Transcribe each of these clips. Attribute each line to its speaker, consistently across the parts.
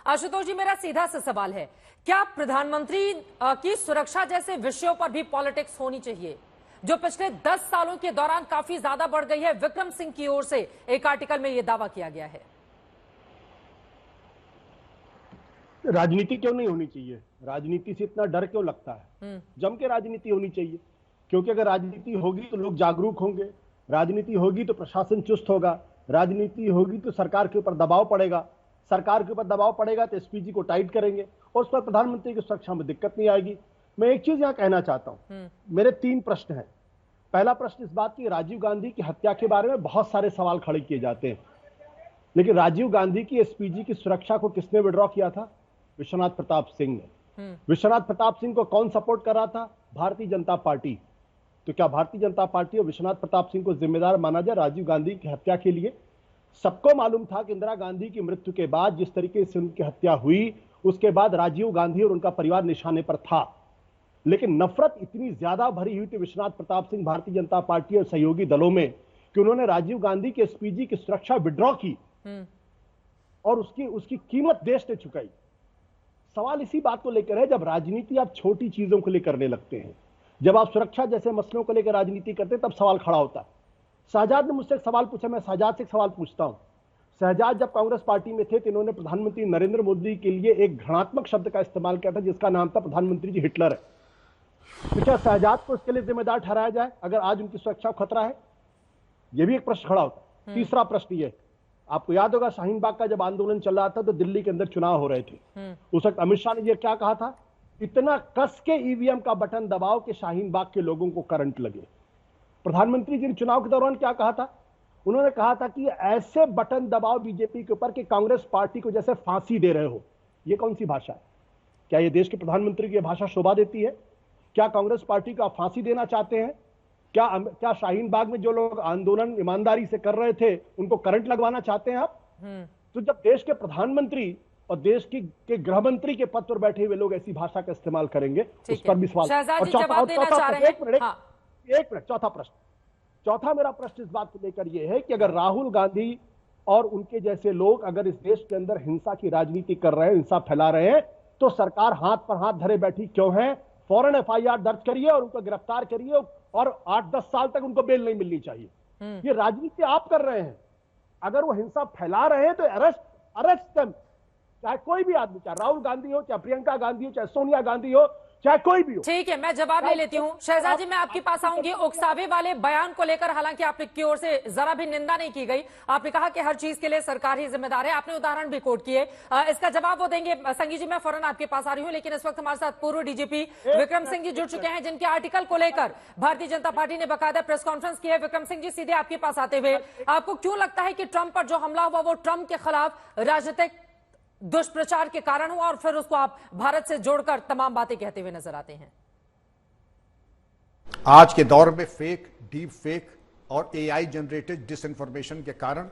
Speaker 1: आशुतोष जी, मेरा सीधा सा सवाल है, क्या प्रधानमंत्री की सुरक्षा जैसे विषयों पर भी पॉलिटिक्स होनी चाहिए, जो पिछले 10 सालों के दौरान काफी ज्यादा बढ़ गई है? विक्रम सिंह की ओर से एक आर्टिकल में यह दावा किया गया है।
Speaker 2: राजनीति क्यों नहीं होनी चाहिए? राजनीति से इतना डर क्यों लगता है? जम के राजनीति होनी चाहिए, क्योंकि अगर राजनीति होगी तो लोग जागरूक होंगे, राजनीति होगी तो प्रशासन चुस्त होगा, राजनीति होगी तो सरकार के ऊपर दबाव पड़ेगा, सरकार के ऊपर दबाव पड़ेगा तो एसपीजी को टाइट करेंगे और उस पर प्रधानमंत्री की सुरक्षा में दिक्कत नहीं आएगी। मैं एक चीज यहां कहना चाहता हूं, मेरे 3 प्रश्न हैं। पहला प्रश्न इस बात की, राजीव गांधी की हत्या के बारे में बहुत सारे सवाल खड़े किए जाते हैं, लेकिन राजीव गांधी की एसपीजी की सुरक्षा को किसने विड्रॉ किया था? विश्वनाथ प्रताप सिंह ने। विश्वनाथ प्रताप सिंह को कौन सपोर्ट कर रहा था? भारतीय जनता पार्टी। तो क्या भारतीय जनता पार्टी और विश्वनाथ प्रताप सिंह को जिम्मेदार माना जाए राजीव गांधी की हत्या के लिए? सबको मालूम था कि इंदिरा गांधी की मृत्यु के बाद जिस तरीके से उनकी हत्या हुई, उसके बाद राजीव गांधी और उनका परिवार निशाने पर था, लेकिन नफरत इतनी ज्यादा भरी हुई थी विश्वनाथ प्रताप सिंह, भारतीय जनता पार्टी और सहयोगी दलों में कि उन्होंने राजीव गांधी के एसपीजी की सुरक्षा विड्रॉ की और उसकी कीमत देश ने चुकाई। सवाल इसी बात को लेकर है, जब राजनीति आप छोटी चीजों को लेकर करने लगते हैं, जब आप सुरक्षा जैसे मसलों को लेकर राजनीति करते हैं, तब सवाल खड़ा होता है। शहजाद ने मुझसे एक सवाल पूछा, मैं शहजाद से एक सवाल पूछता हूं। शहजाद जब कांग्रेस पार्टी में थे तो इन्होंने प्रधानमंत्री नरेंद्र मोदी के लिए एक घृणात्मक शब्द का इस्तेमाल किया था, जिसका नाम था प्रधानमंत्री जी हिटलर है। तो क्या शहजाद को इसके लिए जिम्मेदार ठहराया जाए अगर आज उनकी सुरक्षा को खतरा है? यह भी एक प्रश्न खड़ा होता है। तीसरा प्रश्न यह, आपको याद होगा शाहीन बाग का जब आंदोलन चल रहा था तो दिल्ली के अंदर चुनाव हो रहे थे, उस वक्त अमित शाह ने यह क्या कहा था? इतना कस के ईवीएम का बटन दबाओ कि शाहीन बाग के लोगों को करंट लगे। प्रधानमंत्री जी ने चुनाव के दौरान क्या कहा था? उन्होंने कहा था कि ऐसे बटन दबाओ बीजेपी के ऊपर कि कांग्रेस पार्टी को जैसे फांसी दे रहे हो। यह कौन सी भाषा है? क्या यह देश के प्रधानमंत्री की भाषा शोभा देती है? क्या कांग्रेस पार्टी को आप फांसी देना चाहते हैं? क्या शाहीन बाग में जो लोग आंदोलन ईमानदारी से कर रहे थे उनको करंट लगवाना चाहते हैं आप? तो जब देश के प्रधानमंत्री और देश के गृह मंत्री के पद पर बैठे हुए लोग ऐसी भाषा का इस्तेमाल करेंगे, उस पर भी सवाल। एक मिनट, चौथा मेरा प्रश्न इस बात को लेकर यह है कि अगर राहुल गांधी और उनके जैसे लोग अगर इस देश के अंदर हिंसा की राजनीति कर रहे हैं, हिंसा फैला रहे हैं, तो सरकार हाथ पर हाथ धरे बैठी क्यों है? फौरन एफआईआर दर्ज करिए और उनको गिरफ्तार करिए और 8-10 साल तक उनको बेल नहीं मिलनी चाहिए। ये राजनीति आप कर रहे हैं। अगर वो हिंसा फैला रहे हैं तो अरेस्ट देम, चाहे कोई भी आदमी, चाहे राहुल गांधी हो, चाहे प्रियंका गांधी हो, चाहे सोनिया गांधी हो, चाहे कोई भी हो।
Speaker 1: ठीक है, मैं जवाब ले लेती हूँ। शहजाद जी, मैं आपके पास आऊंगी। उकसावे वाले बयान को लेकर हालांकि आपकी ओर से जरा भी निंदा नहीं की गई, आपने कहा कि हर चीज के लिए सरकार ही जिम्मेदार है, आपने उदाहरण भी कोट किए। इसका जवाब वो देंगे। संगी जी, मैं फौरन आपके पास आ रही हूँ, लेकिन इस वक्त हमारे साथ पूर्व डीजीपी विक्रम सिंह जी जुड़ चुके हैं, जिनके आर्टिकल को लेकर भारतीय जनता पार्टी ने बाकायदा प्रेस कॉन्फ्रेंस की है। विक्रम सिंह जी, सीधे आपके पास आते हुए, आपको क्यों लगता है कि ट्रंप पर जो हमला हुआ वो ट्रंप के खिलाफ राजनीतिक दुष्प्रचार के कारण हुआ और फिर उसको आप भारत से जोड़कर तमाम बातें कहते हुए नजर आते हैं?
Speaker 3: आज के दौर में फेक, डीप फेक और एआई जनरेटेड डिसइंफॉर्मेशन के कारण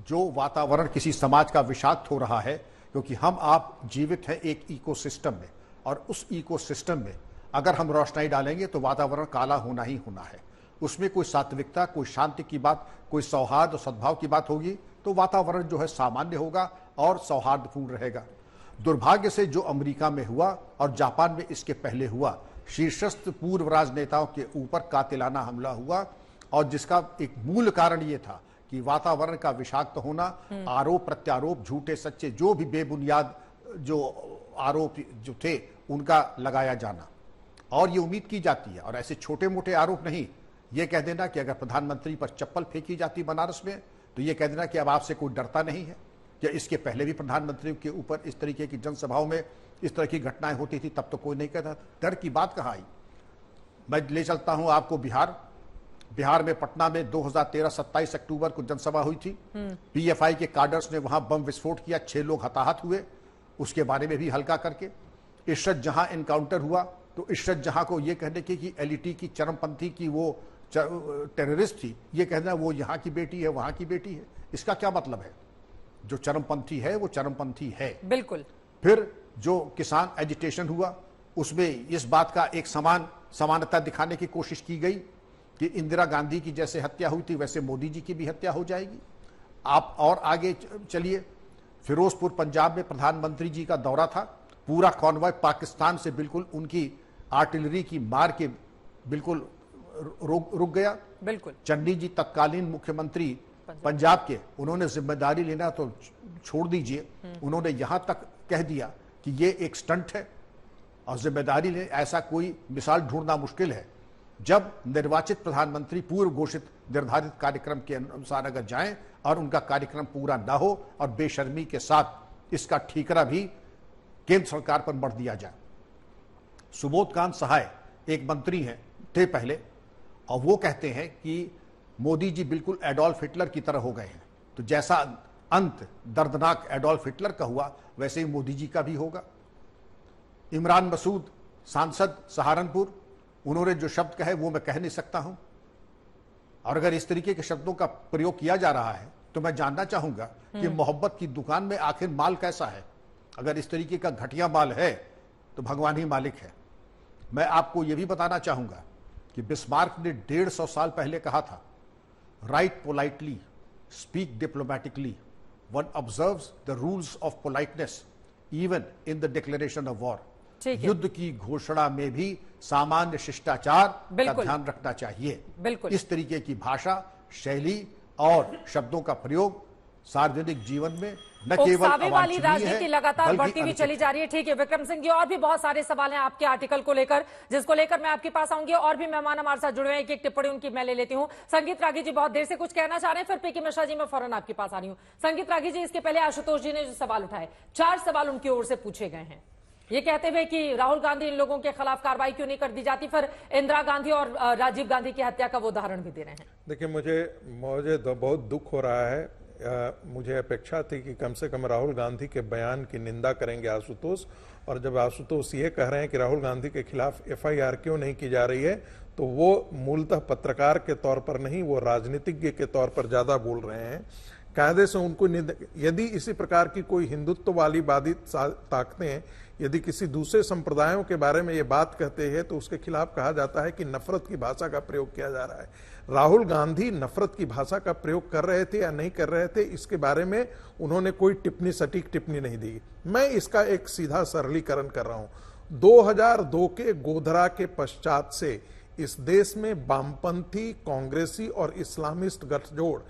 Speaker 3: जो वातावरण किसी समाज का विषाक्त हो रहा है, क्योंकि हम आप जीवित हैं एक इकोसिस्टम में, और उस इकोसिस्टम में अगर हम रोशनाई डालेंगे तो वातावरण काला होना ही होना है। उसमें कोई सात्विकता, कोई शांति की बात, कोई सौहार्द और सद्भाव की बात होगी तो वातावरण जो है सामान्य होगा और सौहार्दपूर्ण रहेगा। दुर्भाग्य से जो अमेरिका में हुआ और जापान में इसके पहले हुआ, शीर्षस्थ पूर्व राजनेताओं के ऊपर कातिलाना हमला हुआ, और जिसका एक मूल कारण यह था कि वातावरण का विषाक्त होना, आरोप प्रत्यारोप, झूठे सच्चे जो भी बेबुनियाद जो आरोप जो थे उनका लगाया जाना। और ये उम्मीद की जाती है, और ऐसे छोटे मोटे आरोप नहीं, ये कह देना कि अगर प्रधानमंत्री पर चप्पल फेंकी जाती बनारस में तो ये कह देना कि अब आपसे कोई डरता नहीं है। या इसके पहले भी प्रधानमंत्री के ऊपर इस तरीके की जनसभाओं में इस तरह की घटनाएं होती थी, तब तो कोई नहीं कहता। डर की बात कहाँ आई? मैं ले चलता हूं आपको बिहार में पटना में 2013 27 अक्टूबर को जनसभा हुई थी। पीएफआई के कार्डर्स ने वहां बम विस्फोट किया, 6 लोग हताहत हुए, उसके बारे में भी हल्का करके। इशरत जहां एनकाउंटर हुआ तो इशरत जहां को यह कहने की कि एलईटी की चरमपंथी की वो टेररिस्ट थी, ये कहना वो यहाँ की बेटी है, वहां की बेटी है। इसका क्या मतलब है? जो चरमपंथी है वो चरमपंथी है, बिल्कुल। फिर जो किसान एजिटेशन हुआ उसमें इस बात का एक समानता दिखाने की कोशिश की गई कि इंदिरा गांधी की जैसे हत्या हुई थी वैसे मोदी जी की भी हत्या हो जाएगी। आप और आगे चलिए, फिरोजपुर पंजाब में प्रधानमंत्री जी का दौरा था, पूरा कॉन्वॉय पाकिस्तान से बिल्कुल उनकी आर्टिलरी की मार के बिल्कुल रुक गया।
Speaker 1: बिल्कुल।
Speaker 3: चन्नी जी तत्कालीन मुख्यमंत्री पंजाब के, उन्होंने जिम्मेदारी लेना तो छोड़ दीजिए, उन्होंने यहां तक कह दिया कि ये एक स्टंट है और जिम्मेदारी ले, ऐसा कोई मिसाल ढूंढना मुश्किल है। जब निर्वाचित प्रधानमंत्री पूर्व घोषित निर्धारित कार्यक्रम के अनुसार अगर जाएं और उनका कार्यक्रम पूरा ना हो और बेशर्मी के साथ इसका ठीकरा भी केंद्र सरकार पर मढ़ दिया जाए। सुबोध कांत सहाय एक मंत्री हैं थे पहले, और वो कहते हैं कि मोदी जी बिल्कुल एडोल्फ हिटलर की तरह हो गए हैं। तो जैसा अंत दर्दनाक एडोल्फ हिटलर का हुआ, वैसे ही मोदी जी का भी होगा। इमरान मसूद सांसद सहारनपुर, उन्होंने जो शब्द कहे वो मैं कह नहीं सकता हूं, और अगर इस तरीके के शब्दों का प्रयोग किया जा रहा है तो मैं जानना चाहूंगा कि मोहब्बत की दुकान में आखिर माल कैसा है। अगर इस तरीके का घटिया माल है तो भगवान ही मालिक है। मैं आपको यह भी बताना चाहूंगा कि बिस्मार्क ने 150 साल पहले कहा था, write politely, speak diplomatically, one observes the rules of politeness even in the declaration of war. युद्ध की घोषणा में भी सामान्य शिष्टाचार का ध्यान रखना चाहिए।
Speaker 1: बिल्कुल।
Speaker 3: इस तरीके की भाषा, शैली और शब्दों का प्रयोग सार्वजनिक जीवन में न केवल
Speaker 1: वाली राजनीति लगातार बढ़ती हुई चली जा रही है। ठीक है विक्रम सिंह जी, और भी बहुत सारे सवाल हैं आपके आर्टिकल को लेकर, जिसको लेकर मैं आपके पास आऊंगी। और भी मेहमान हमारे साथ जुड़े हैं, एक टिप्पणी उनकी मैं ले लेती हूं। संगीत रागी जी बहुत देर से कुछ कहना चाह रहे हैं, फिर पीके मिश्रा जी मैं फौरन आपके पास आ रही हूं। संगीत रागी जी, इसके पहले आशुतोष जी ने जो सवाल उठाए, 4 सवाल उनकी ओर से पूछे गए हैं, ये कहते हुए कि राहुल गांधी इन लोगों के खिलाफ कार्रवाई क्यों नहीं कर दी जाती, फिर इंदिरा गांधी और राजीव गांधी की हत्या का वो उदाहरण भी दे रहे हैं।
Speaker 4: देखिए, मुझे बहुत दुख हो रहा है। मुझे अपेक्षा थी कि कम से कम राहुल गांधी के बयान की निंदा करेंगे आशुतोष, और जब आशुतोष ये कह रहे हैं कि राहुल गांधी के खिलाफ FIR क्यों नहीं की जा रही है, तो वो मूलतः पत्रकार के तौर पर नहीं, वो राजनीतिज्ञ के तौर पर ज्यादा बोल रहे हैं। कायदे से उनको यदि इसी प्रकार की कोई हिंदुत्व वाली बाधित ताकतें यदि किसी दूसरे संप्रदायों के बारे में ये बात कहते हैं तो उसके खिलाफ कहा जाता है कि नफरत की भाषा का प्रयोग किया जा रहा है। राहुल गांधी नफरत की भाषा का प्रयोग कर रहे थे या नहीं कर रहे थे, इसके बारे में उन्होंने कोई टिप्पणी, सटीक टिप्पणी नहीं दी। मैं इसका एक सीधा सरलीकरण कर रहा हूं। 2002 के गोधरा के पश्चात से इस देश में वामपंथी, कांग्रेसी और इस्लामिस्ट गठजोड़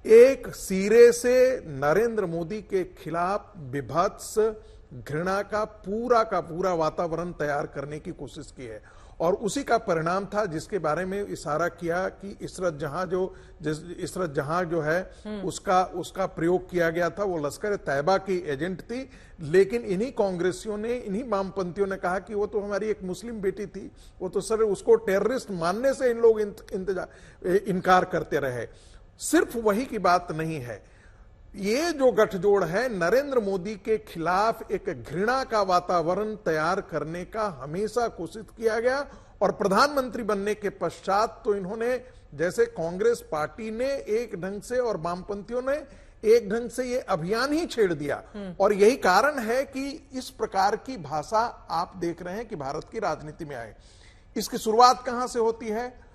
Speaker 4: एक सिरे से नरेंद्र मोदी के खिलाफ विभत्स घृणा का पूरा वातावरण तैयार करने की कोशिश की है, और उसी का परिणाम था जिसके बारे में इशारा किया कि इशरत जहां जो है उसका प्रयोग किया गया था। वो लश्कर तैयबा की एजेंट थी, लेकिन इन्हीं कांग्रेसियों ने, इन्हीं वामपंथियों ने कहा कि वो तो हमारी एक मुस्लिम बेटी थी, वो तो सर उसको टेररिस्ट मानने से इन लोग इनकार करते रहे। सिर्फ वही की बात नहीं है, ये जो गठजोड़ है नरेंद्र मोदी के खिलाफ एक घृणा का वातावरण तैयार करने का हमेशा कोशिश किया गया, और प्रधानमंत्री बनने के पश्चात तो इन्होंने, जैसे कांग्रेस पार्टी ने एक ढंग से और वामपंथियों ने एक ढंग से ये अभियान ही छेड़ दिया। और यही कारण है कि इस प्रकार की भाषा आप देख रहे हैं कि भारत की राजनीति में आए। इसकी शुरुआत कहां से होती है?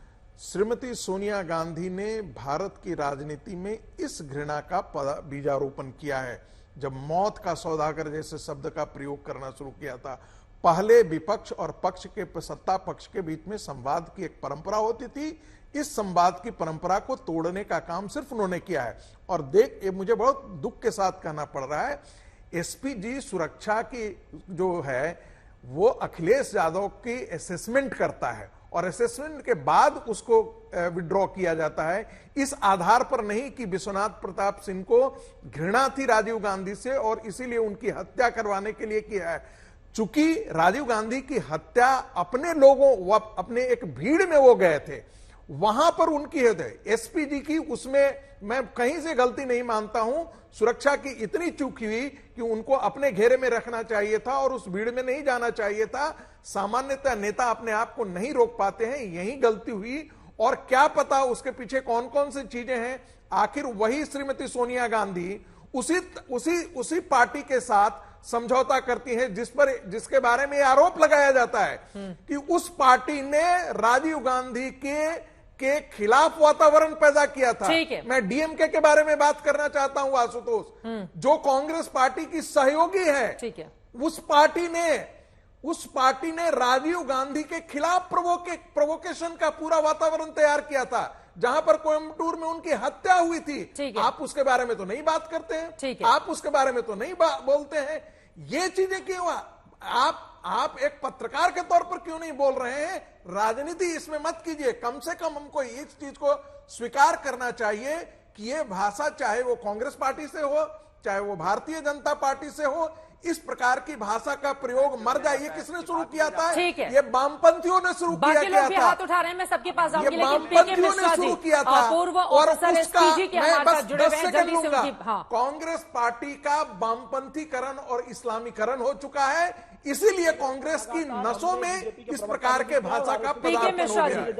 Speaker 4: श्रीमती सोनिया गांधी ने भारत की राजनीति में इस घृणा का बीजारोपण किया है। जब मौत का सौदागर जैसे शब्द का प्रयोग करना शुरू किया था, पहले विपक्ष और पक्ष के सत्ता पक्ष के बीच में संवाद की एक परंपरा होती थी, इस संवाद की परंपरा को तोड़ने का काम सिर्फ उन्होंने किया है। और ये मुझे बहुत दुख के साथ कहना पड़ रहा है, SPG सुरक्षा की जो है वो अखिलेश यादव की असेसमेंट करता है, और असेसमेंट के बाद उसको विड्रॉ किया जाता है, इस आधार पर नहीं कि विश्वनाथ प्रताप सिंह को घृणा थी राजीव गांधी से और इसीलिए उनकी हत्या करवाने के लिए किया है। चूंकि राजीव गांधी की हत्या अपने लोगों, अपने एक भीड़ में वो गए थे, वहां पर उनकी है SPG की, उसमें मैं कहीं से गलती नहीं मानता हूं। सुरक्षा की इतनी चूक हुई कि उनको अपने घेरे में रखना चाहिए था और उस भीड़ में नहीं जाना चाहिए था। सामान्यतः नेता अपने आप को नहीं रोक पाते हैं, यही गलती हुई, और क्या पता उसके पीछे कौन कौन सी चीजें हैं। आखिर वही श्रीमती सोनिया गांधी उसी पार्टी के साथ समझौता करती है जिसके बारे में आरोप लगाया जाता है कि उस पार्टी ने राजीव गांधी के के खिलाफ वातावरण पैदा किया था।
Speaker 1: ठीक है।
Speaker 4: मैं डीएमके के बारे में बात करना चाहता हूं आशुतोष, जो कांग्रेस पार्टी की सहयोगी है।
Speaker 1: ठीक है।
Speaker 4: उस पार्टी ने राजीव गांधी के खिलाफ प्रोवोकेशन का पूरा वातावरण तैयार किया था, जहां पर कोयम्बटूर में उनकी हत्या हुई थी।
Speaker 1: ठीक है।
Speaker 4: आप उसके बारे में तो नहीं बात करते हैं।
Speaker 1: ठीक है।
Speaker 4: आप उसके बारे में तो नहीं बोलते हैं। ये चीजें क्यों आप एक पत्रकार के तौर पर क्यों नहीं बोल रहे हैं? राजनीति इसमें मत कीजिए। कम से कम हमको इस चीज को स्वीकार करना चाहिए कि ये भाषा, चाहे वो कांग्रेस पार्टी से हो, चाहे वो भारतीय जनता पार्टी से हो, इस प्रकार की भाषा का प्रयोग मर जाए। ये किसने शुरू किया था?
Speaker 1: ठीक है।
Speaker 4: ये वामपंथियों ने शुरू किया
Speaker 1: बाकी लोग भी
Speaker 4: था।
Speaker 1: हाथ उठा रहे हैं, मैं सबके पास आऊंगी,
Speaker 4: ये
Speaker 1: लेकिन पीके
Speaker 4: वामपंथियों
Speaker 1: मिश्रा
Speaker 4: ने
Speaker 1: जी,
Speaker 4: शुरू किया था।
Speaker 1: पूर्व
Speaker 4: और
Speaker 1: ऑफिसर
Speaker 4: उसका
Speaker 1: एसपीजी के
Speaker 4: मैं
Speaker 1: हमारे
Speaker 4: बस
Speaker 1: साथ जुड़े
Speaker 4: 10
Speaker 1: हुए हैं,
Speaker 4: सेकंड
Speaker 1: जल्दी से
Speaker 4: लूंगा।
Speaker 1: उनकी
Speaker 4: कांग्रेस पार्टी का वामपंथीकरण और इस्लामीकरण हो चुका है, इसीलिए कांग्रेस की नसों में इस प्रकार के भाषा का
Speaker 1: पीके
Speaker 4: पदार्पण हो
Speaker 1: मिश्रा
Speaker 4: गया
Speaker 1: जी
Speaker 4: है।